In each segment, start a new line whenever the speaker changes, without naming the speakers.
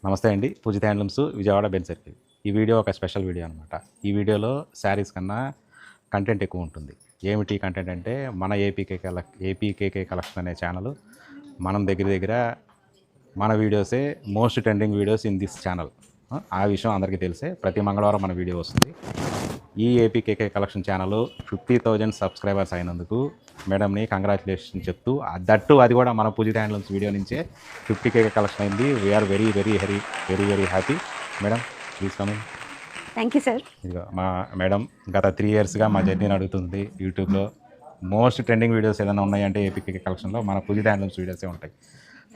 నమస్తే అండి. పూజిత handlooms Vijayawada Ben circle. ఈ వీడియో ఒక స్పెషల్ వీడియో అనమాట. ఈ వీడియోలో శారీస్ కన్నా కంటెంట్ ఎక్కువ ఉంటుంది. ఏమిటి కంటెంట్ అంటే మన ఏపీకేకే కలెక్షన్ అనే ఛానల్ మనం దగ్గర మన వీడియోసే most trending videos in this channel. ఆ విషయం అందరికీ తెలిసే. ప్రతి మంగళవారం మన వీడియో వస్తుంది. ఈ ఏపీకేకే కలెక్షన్ ఛానల్ 50,000 సబ్స్క్రైబర్స్ అయినందుకు మేడంని కంగ్రాచులేషన్ చెప్తూ దట్టు అది కూడా మన పూజిత హ్యాండ్లూమ్స్ వీడియో నుంచే 50K కలెక్షన్ అయింది. We are very happy. Madam please come.
Thank you sir.
ఇదిగో మా మేడం గత 3 yearsగా మా జర్నీని అడుగుతుంది. యూట్యూబ్లో మోస్ట్ ట్రెండింగ్ వీడియోస్ ఏదైనా ఉన్నాయంటే ఏపీకేకే కలెక్షన్లో మన పూజిత హ్యాండ్లూమ్స్ వీడియోసే ఉంటాయి.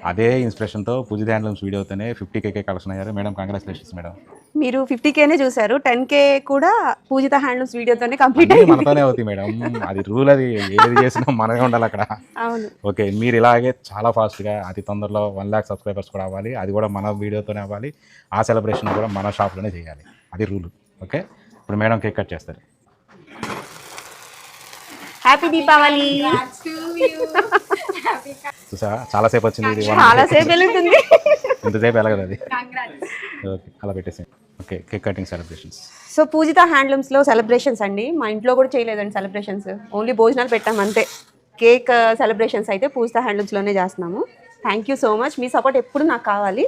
అదే ఇన్స్పిరేషన్తో పూజిత హ్యాండ్లూమ్స్ వీడియోతోనే 50K కలెక్షన్ అయ్యారు. Madam congratulations madam.
మీరు 50Kనే చూసారు, 10K కూడా పూజిత హ్యాండ్లూమ్స్ వీడియోతోనే కంప్లీట్
అయ్యింది. మనతోనే అవుతాయి మేడం, అది రూల్. అది ఏది చేసినా మనమే ఉండాలి అక్కడ.
అవును.
ఓకే, మీరు ఇలాగే చాలా ఫాస్ట్గా అతి తొందరలో 1 lakh సబ్స్క్రైబర్స్ కూడా అవ్వాలి. అది కూడా మన వీడియోతోనే అవ్వాలి. ఆ సెలబ్రేషన్ కూడా మన షాప్లోనే చేయాలి. అది రూల్. ఓకే, ఇప్పుడు మేడం కేక్ కట్ చేస్తారు.
హ్యాపీ దీపావళి.
చూసా చాలాసేపు వచ్చింది ఇది.
చాలాసేపు వెళ్తుంది.
ఇంతసేపు వెళ్ళగదు అది. ఓకే, అలా పెట్టేసాను. Okay, cake cutting celebrations.
So Pujitha హ్యాండ్లూమ్స్లో సెలబ్రేషన్స్ అండి. మా ఇంట్లో కూడా చేయలేదండి సెలబ్రేషన్స్, ఓన్లీ భోజనాలు పెట్టాం అంతే. కేక్ సెలబ్రేషన్స్ అయితే పూజిత హ్యాండ్లూమ్స్లోనే చేస్తున్నాము. Thank you so much. Me support ఎప్పుడు నాకు కావాలి.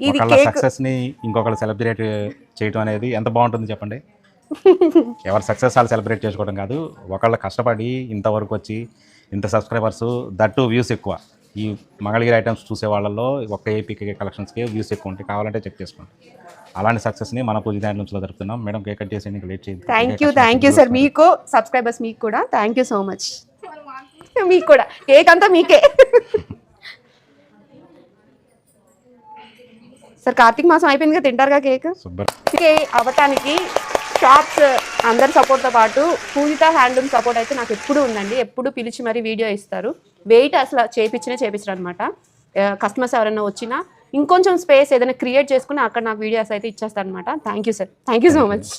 ఇది కేక్ సక్సెస్ని ఇంకొకరు సెలబ్రేట్ చేయడం అనేది ఎంత బాగుంటుంది చెప్పండి. ఎవరి సక్సెస్ వాళ్ళు సెలబ్రేట్ చేసుకోవడం కాదు, ఒకళ్ళు కష్టపడి ఇంతవరకు వచ్చి ఇంత సబ్స్క్రైబర్స్, దట్టు వ్యూస్ ఎక్కువ. ఈ మంగళగిరి ఐటమ్స్ చూసే వాళ్ళలో ఒక్క ఏపీకే కలెక్షన్స్కి వ్యూస్ ఎక్కువ ఉంటాయి. కావాలంటే చెక్ చేసుకోండి. అలాంటి సక్సెస్ని మన పూజిత హ్యాండ్లూమ్స్లో జరుపుతున్నాం. మేడం కేక్ కట్ చేసి లేట్ చేయండి.
Thank you sir. మీకు సబ్స్క్రైబర్స్ మీకు కూడా థ్యాంక్ యూ సో మచ్. మీకు కూడా కేక్ అంతా మీకే. సార్ కార్తీక మాసం అయిపోయింది కదా, తింటారుగా కేక్. అవ్వటానికి షాప్స్ అందరి సపోర్ట్తో పాటు పూజిత హ్యాండ్లూమ్ సపోర్ట్ అయితే నాకు ఎప్పుడు ఉందండి. ఎప్పుడు పిలిచి మరీ వీడియో ఇస్తారు. వెయిట్ అసలు చేయించరు అనమాట. కస్టమర్స్ ఎవరైనా వచ్చినా ఇంకొంచెం స్పేస్ ఏదైనా క్రియేట్ చేసుకుని అక్కడ నాకు వీడియోస్ అయితే ఇచ్చేస్తారు అనమాట. Thank you sir. Thank you so much.